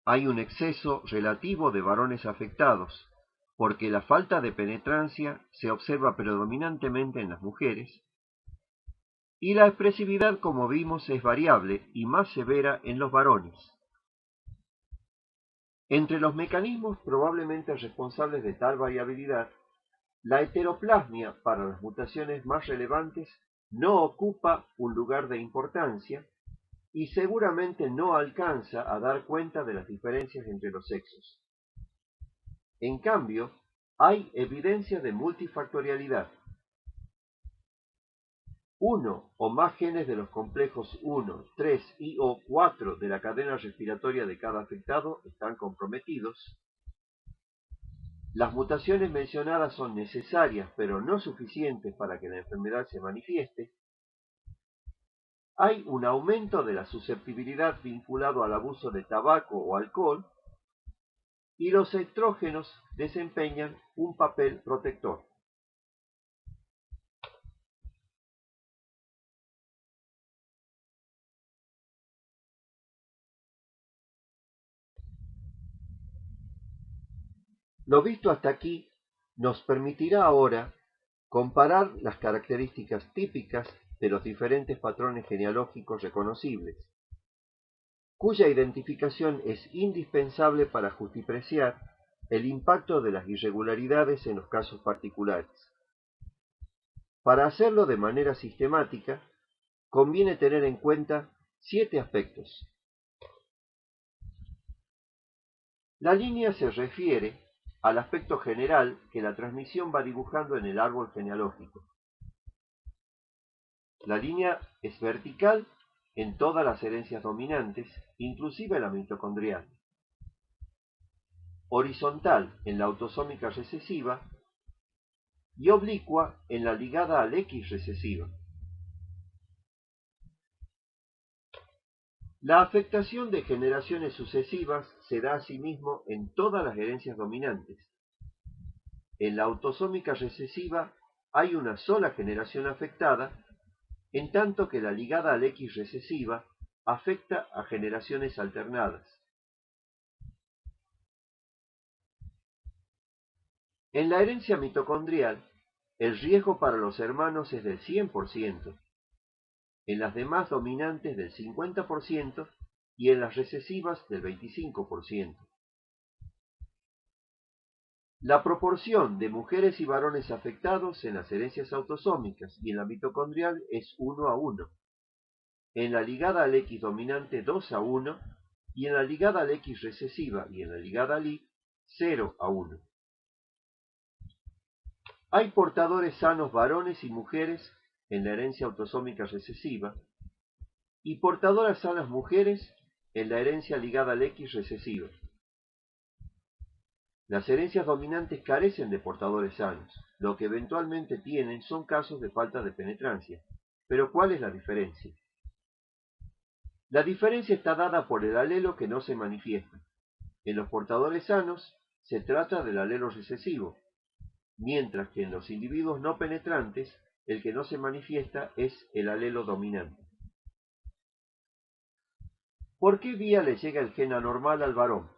Hay un exceso relativo de varones afectados, porque la falta de penetrancia se observa predominantemente en las mujeres, y la expresividad, como vimos, es variable y más severa en los varones. Entre los mecanismos probablemente responsables de tal variabilidad, la heteroplasmia para las mutaciones más relevantes no ocupa un lugar de importancia y seguramente no alcanza a dar cuenta de las diferencias entre los sexos. En cambio, hay evidencia de multifactorialidad. Uno o más genes de los complejos 1, 3 y o 4 de la cadena respiratoria de cada afectado están comprometidos. Las mutaciones mencionadas son necesarias, pero no suficientes para que la enfermedad se manifieste. Hay un aumento de la susceptibilidad vinculado al abuso de tabaco o alcohol, y los estrógenos desempeñan un papel protector. Lo visto hasta aquí nos permitirá ahora comparar las características típicas de los diferentes patrones genealógicos reconocibles, cuya identificación es indispensable para justipreciar el impacto de las irregularidades en los casos particulares. Para hacerlo de manera sistemática, conviene tener en cuenta 7 aspectos. La línea se refiere al aspecto general que la transmisión va dibujando en el árbol genealógico. La línea es vertical en todas las herencias dominantes, inclusive la mitocondrial. Horizontal en la autosómica recesiva y oblicua en la ligada al X recesiva. La afectación de generaciones sucesivas se da asimismo en todas las herencias dominantes. En la autosómica recesiva hay una sola generación afectada, en tanto que la ligada al X recesiva afecta a generaciones alternadas. En la herencia mitocondrial, el riesgo para los hermanos es del 100%, en las demás dominantes del 50% y en las recesivas del 25%. La proporción de mujeres y varones afectados en las herencias autosómicas y en la mitocondrial es 1:1, en la ligada al X dominante 2:1 y en la ligada al X recesiva y en la ligada al Y 0:1. Hay portadores sanos varones y mujeres en la herencia autosómica recesiva y portadoras sanas mujeres en la herencia ligada al X recesiva. Las herencias dominantes carecen de portadores sanos, lo que eventualmente tienen son casos de falta de penetrancia. Pero ¿cuál es la diferencia? La diferencia está dada por el alelo que no se manifiesta. En los portadores sanos se trata del alelo recesivo, mientras que en los individuos no penetrantes el que no se manifiesta es el alelo dominante. ¿Por qué vía le llega el gen anormal al varón?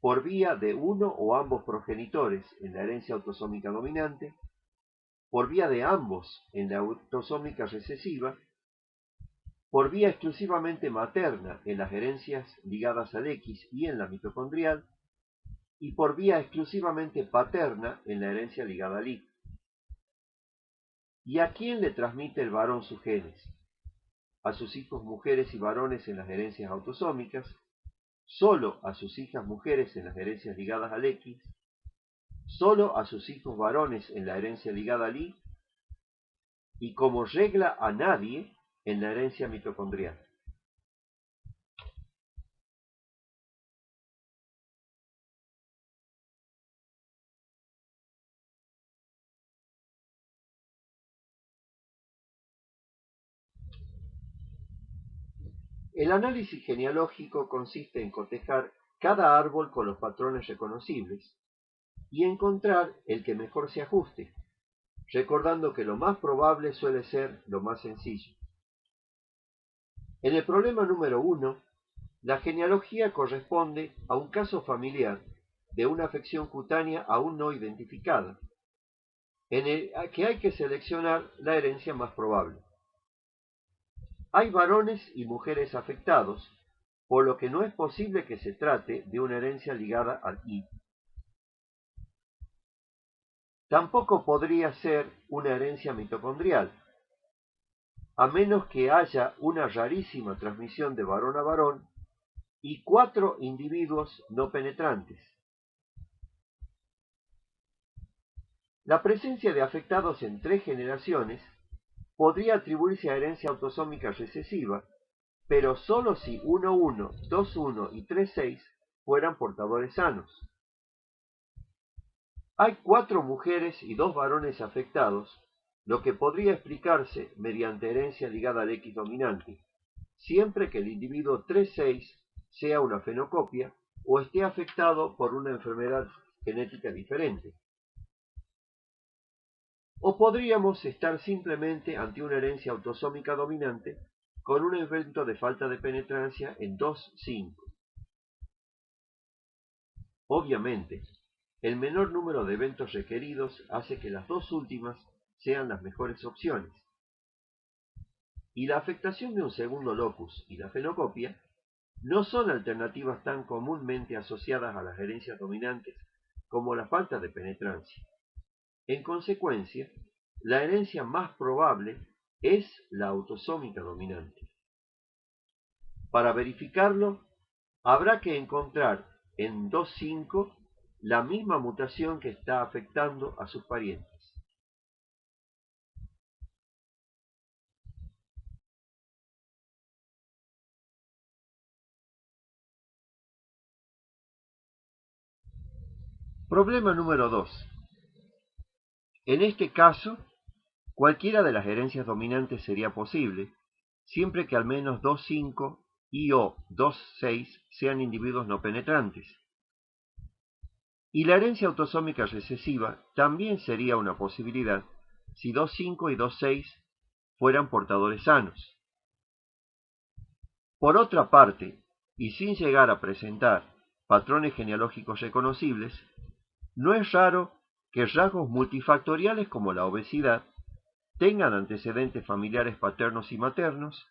por vía de uno o ambos progenitores en la herencia autosómica dominante, por vía de ambos en la autosómica recesiva, por vía exclusivamente materna en las herencias ligadas al X y en la mitocondrial, y por vía exclusivamente paterna en la herencia ligada al Y. ¿Y a quién le transmite el varón sus genes? A sus hijos mujeres y varones en las herencias autosómicas, solo a sus hijas mujeres en las herencias ligadas al X, solo a sus hijos varones en la herencia ligada al Y, y como regla a nadie en la herencia mitocondrial. El análisis genealógico consiste en cotejar cada árbol con los patrones reconocibles y encontrar el que mejor se ajuste, recordando que lo más probable suele ser lo más sencillo. En el problema número 1, la genealogía corresponde a un caso familiar de una afección cutánea aún no identificada, en el que hay que seleccionar la herencia más probable. Hay varones y mujeres afectados, por lo que no es posible que se trate de una herencia ligada al Y. Tampoco podría ser una herencia mitocondrial, a menos que haya una rarísima transmisión de varón a varón y 4 individuos no penetrantes. La presencia de afectados en 3 generaciones podría atribuirse a herencia autosómica recesiva, pero solo si 1,1, 2,1 y 3,6 fueran portadores sanos. Hay 4 mujeres y 2 varones afectados, lo que podría explicarse mediante herencia ligada al X dominante, siempre que el individuo 3,6 sea una fenocopia o esté afectado por una enfermedad genética diferente. O podríamos estar simplemente ante una herencia autosómica dominante con un evento de falta de penetrancia en 2,5. Obviamente, el menor número de eventos requeridos hace que las dos últimas sean las mejores opciones. Y la afectación de un segundo locus y la fenocopia no son alternativas tan comúnmente asociadas a las herencias dominantes como la falta de penetrancia. En consecuencia, la herencia más probable es la autosómica dominante. Para verificarlo, habrá que encontrar en 2,5 la misma mutación que está afectando a sus parientes. Problema número 2. En este caso, cualquiera de las herencias dominantes sería posible, siempre que al menos 2,5 y o 2,6 sean individuos no penetrantes. Y la herencia autosómica recesiva también sería una posibilidad si 2,5 y 2,6 fueran portadores sanos. Por otra parte, y sin llegar a presentar patrones genealógicos reconocibles, no es raro que rasgos multifactoriales como la obesidad tengan antecedentes familiares paternos y maternos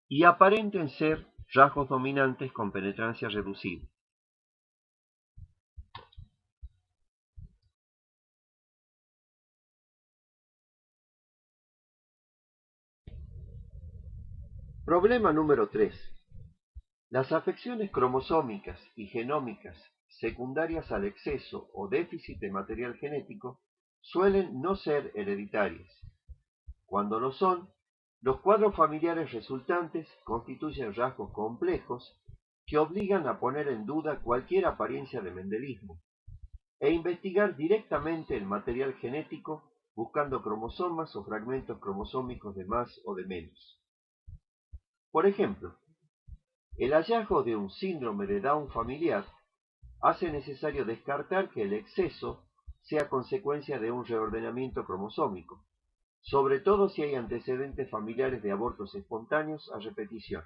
y aparenten ser rasgos dominantes con penetrancia reducida. Problema número 3. Las afecciones cromosómicas y genómicas secundarias al exceso o déficit de material genético suelen no ser hereditarias. Cuando lo son, los cuadros familiares resultantes constituyen rasgos complejos que obligan a poner en duda cualquier apariencia de mendelismo e investigar directamente el material genético buscando cromosomas o fragmentos cromosómicos de más o de menos. Por ejemplo, el hallazgo de un síndrome de Down familiar hace necesario descartar que el exceso sea consecuencia de un reordenamiento cromosómico, sobre todo si hay antecedentes familiares de abortos espontáneos a repetición.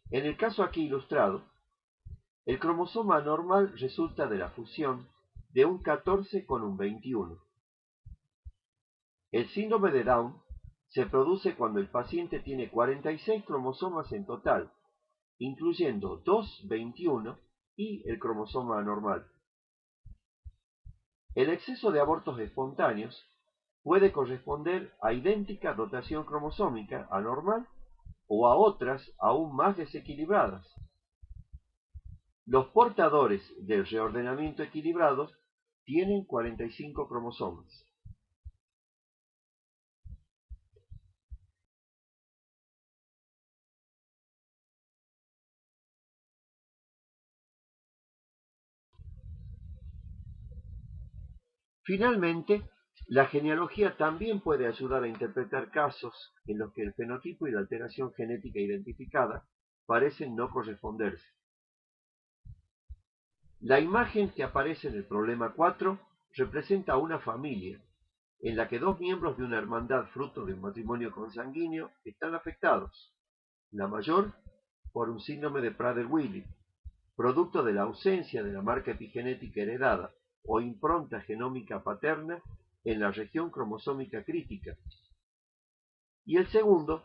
En el caso aquí ilustrado, El cromosoma anormal resulta de la fusión de un 14 con un 21. El síndrome de Down se produce cuando el paciente tiene 46 cromosomas en total, incluyendo 2 21 y el cromosoma anormal. El exceso de abortos espontáneos puede corresponder a idéntica dotación cromosómica anormal o a otras aún más desequilibradas. Los portadores del reordenamiento equilibrado tienen 45 cromosomas. Finalmente, la genealogía también puede ayudar a interpretar casos en los que el fenotipo y la alteración genética identificada parecen no corresponderse. La imagen que aparece en el problema 4 representa una familia en la que dos miembros de una hermandad fruto de un matrimonio consanguíneo están afectados. La mayor por un síndrome de Prader-Willi, producto de la ausencia de la marca epigenética heredada o impronta genómica paterna en la región cromosómica crítica, y el segundo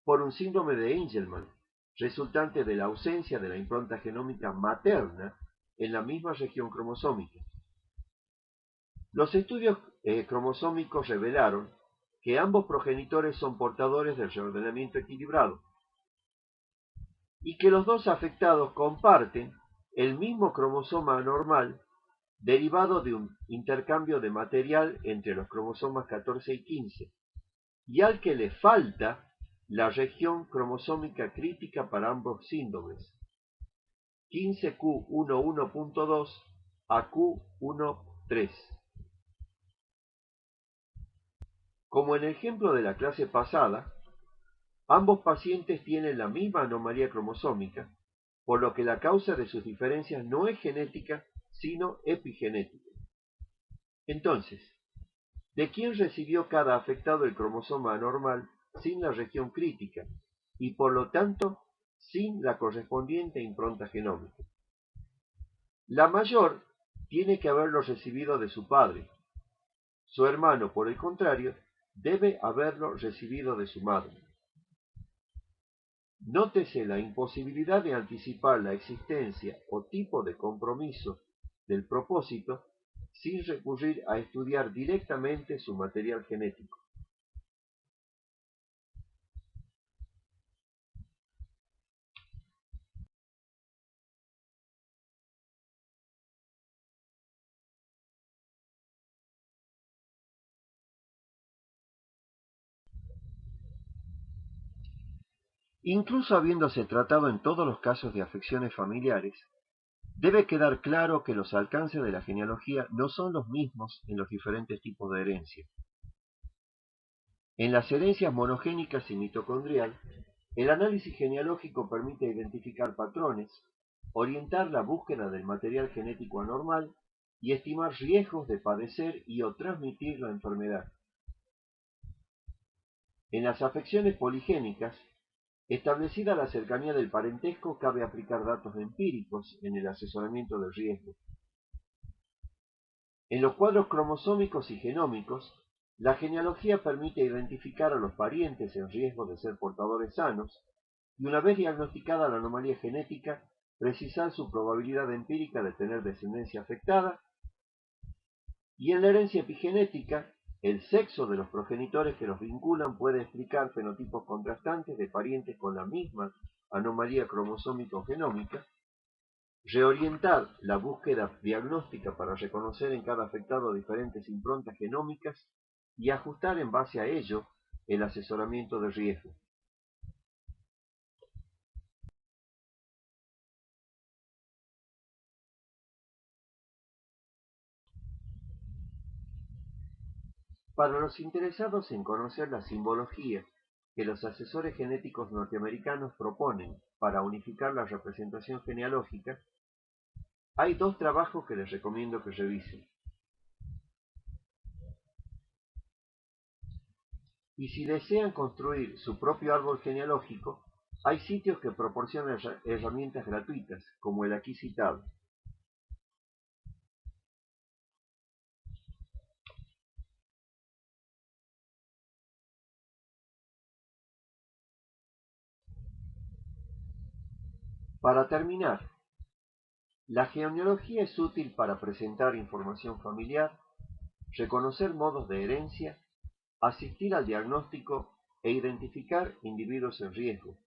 por un síndrome de Angelman, resultante de la ausencia de la impronta genómica materna en la misma región cromosómica. Los estudios cromosómicos revelaron que ambos progenitores son portadores del reordenamiento equilibrado y que los dos afectados comparten el mismo cromosoma anormal derivado de un intercambio de material entre los cromosomas 14 y 15, y al que le falta la región cromosómica crítica para ambos síndromes, 15q11.2 a q13. Como en el ejemplo de la clase pasada, ambos pacientes tienen la misma anomalía cromosómica, por lo que la causa de sus diferencias no es genética, sino epigenética. Entonces, ¿de quién recibió cada afectado el cromosoma anormal sin la región crítica y por lo tanto sin la correspondiente impronta genómica? La mayor tiene que haberlo recibido de su padre. Su hermano, por el contrario, debe haberlo recibido de su madre. Nótese la imposibilidad de anticipar la existencia o tipo de compromiso del propósito sin recurrir a estudiar directamente su material genético. Incluso habiéndose tratado en todos los casos de afecciones familiares, debe quedar claro que los alcances de la genealogía no son los mismos en los diferentes tipos de herencia. En las herencias monogénicas y mitocondrial, el análisis genealógico permite identificar patrones, orientar la búsqueda del material genético anormal y estimar riesgos de padecer y o transmitir la enfermedad. En las afecciones poligénicas, establecida la cercanía del parentesco, cabe aplicar datos empíricos en el asesoramiento del riesgo. En los cuadros cromosómicos y genómicos, la genealogía permite identificar a los parientes en riesgo de ser portadores sanos y una vez diagnosticada la anomalía genética, precisar su probabilidad empírica de tener descendencia afectada, y en la herencia epigenética, el sexo de los progenitores que los vinculan puede explicar fenotipos contrastantes de parientes con la misma anomalía cromosómica o genómica, reorientar la búsqueda diagnóstica para reconocer en cada afectado diferentes improntas genómicas y ajustar en base a ello el asesoramiento de riesgo. Para los interesados en conocer la simbología que los asesores genéticos norteamericanos proponen para unificar la representación genealógica, hay dos trabajos que les recomiendo que revisen. Y si desean construir su propio árbol genealógico, Hay sitios que proporcionan herramientas gratuitas, como el aquí citado. Para terminar, la genealogía es útil para presentar información familiar, reconocer modos de herencia, asistir al diagnóstico e identificar individuos en riesgo.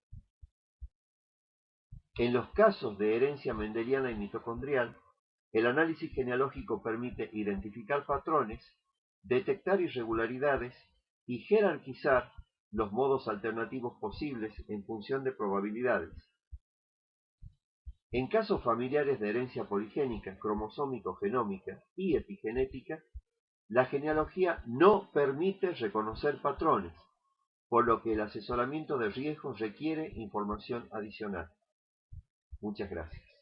En los casos de herencia mendeliana y mitocondrial, el análisis genealógico permite identificar patrones, detectar irregularidades y jerarquizar los modos alternativos posibles en función de probabilidades. En casos familiares de herencia poligénica, cromosómico-genómica y epigenética, la genealogía no permite reconocer patrones, por lo que el asesoramiento de riesgos requiere información adicional. Muchas gracias.